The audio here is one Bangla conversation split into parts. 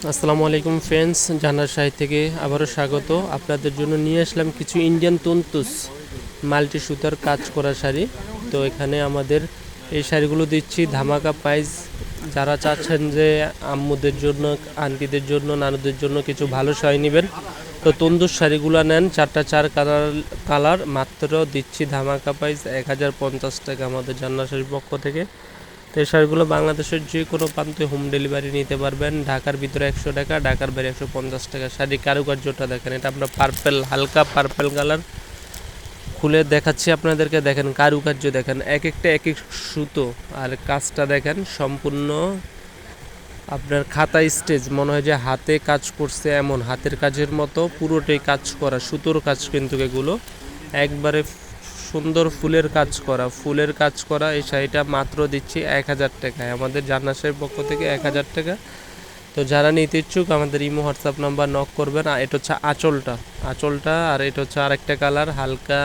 আসসালামু আলাইকুম ফ্রেন্ডস, জান্নাত শাড়ি থেকে আবারও স্বাগত। আপনাদের জন্য নিয়ে আসলাম কিছু ইন্ডিয়ান তন্তুস মাল্টি সুতার কাজ করা শাড়ি। তো এখানে আমাদের এই শাড়িগুলো দিচ্ছি ধামাকা প্রাইস। যারা চাচ্ছেন যে আম্মুদের জন্য, আন্টিদের জন্য, নানুদের জন্য কিছু ভালো শাড়ি নেবেন, তো তন্দুর শাড়িগুলো নেন। চার কালার মাত্র দিচ্ছি ধামাকা প্রাইস 1050 টাকা আমাদের জান্নাত শাড়ির পক্ষ থেকে। তো এই শাড়িগুলো বাংলাদেশের যে কোনো প্রান্তে হোম ডেলিভারি নিতে পারবেন। ঢাকার ভিতরে 100 টাকা, ঢাকার বাইরে 150 টাকা। শাড়ির কারুকার্যটা দেখেন, এটা আমরা পার্পেল, হালকা পার্পেল কালার খুলে দেখাচ্ছি আপনাদেরকে। দেখেন কারুকার্য দেখেন, এক একটা এক এক সুতো, আর কাজটা দেখেন সম্পূর্ণ আপনার খাতা স্টেজ, মনে হয় যে হাতে কাজ করছে এমন, হাতের কাজের মতো পুরোটাই কাজ করা, সুতোর কাজ কিন্তু এগুলো একবারে সুন্দর ফুলের কাজ করা। এই শাড়িটা মাত্র দিচ্ছি 1000 টাকায় আমাদের জান্নাতের পক্ষ থেকে 1000 টাকা। তো যারা নিতে ইচ্ছুক আমাদের ইমো হোয়াটসঅ্যাপ নাম্বার নক করবেন। আর এটা হচ্ছে আঁচলটা, আর এটা হচ্ছে আরেকটা কালার হালকা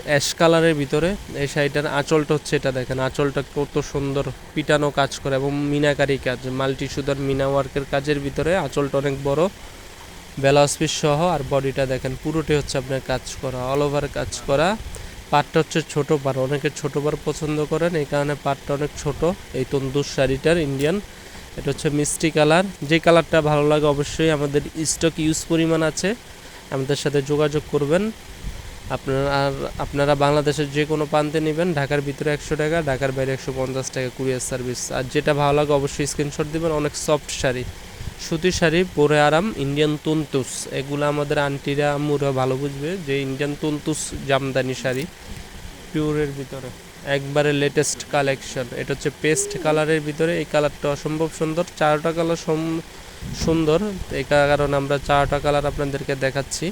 অ্যাশ কালারের ভিতরে। এই শাড়িটার আঁচলটা হচ্ছে এটা দেখেন, আঁচলটা কত সুন্দর পিটানো কাজ করে এবং মিনাকারি কাজ, মাল্টি সুতার মিনা ওয়ার্কের কাজের ভিতরে আঁচলটা অনেক বড়, ব্লাউজ পিস সহ। আর বডিটা দেখেন পুরোটাই হচ্ছে আপনার কাজ করা, অল ওভার কাজ করা। পাটটা হচ্ছে ছোট পাট, অনেকে ছোট পাট পছন্দ করেন, এই কারণে পাটটা অনেক ছোট এই তন্দুর শাড়িটার ইন্ডিয়ান। এটা হচ্ছে মিষ্টি কালার। যে কালারটা ভালো লাগে অবশ্যই আমাদের স্টক ইউজ পরিমাণ আছে, আমাদের সাথে যোগাযোগ করবেন। আপনারা বাংলাদেশের যে কোনো প্রান্তে নেবেন, ঢাকার ভিতরে 100 টাকা, ঢাকার বাইরে 150 টাকা কুরিয়ার সার্ভিস। আর যেটা ভালো লাগে অবশ্যই স্ক্রিনশট দিবেন। অনেক সফট শাড়ি, সুতির শাড়ি, পরে আরাম, ইন্ডিয়ান তন্তুস। এগুলো আমাদের আন্টিরা আম্মুরা ভালো বুঝবে যে ইন্ডিয়ান তন্তুস জামদানি শাড়ি পিওরের ভিতরে একবারে লেটেস্ট কালেকশন। এটা হচ্ছে পেস্ট কালারের ভিতরে, এই কালারটা অসম্ভব সুন্দর, চারটা কালার সুন্দর, এই কারণে আমরা চারটা কালার আপনাদেরকে দেখাচ্ছি।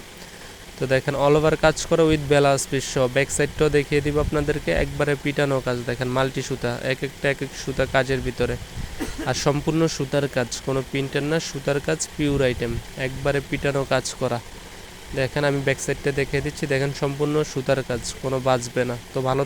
তো দেখেন অল ওভার কাজ করা উইথ ব্লাউজ পিস সহ। ব্যাক সাইডটাও দেখিয়ে দিব আপনাদেরকে, একবারে পিটানো কাজ দেখেন, মাল্টি সুতা, এক একটা এক এক সুতা কাজের ভিতরে, আর সম্পূর্ণ সুতার কাজ, কোনো প্রিন্টার না, সুতার কাজ, পিওর আইটেম, একবারে পিটানো কাজ করা। দেখেন আমি ব্যাক সাইডটা দেখিয়ে দিচ্ছি, দেখেন সম্পূর্ণ সুতার কাজ, কোনো বাজবে না। তো ভালো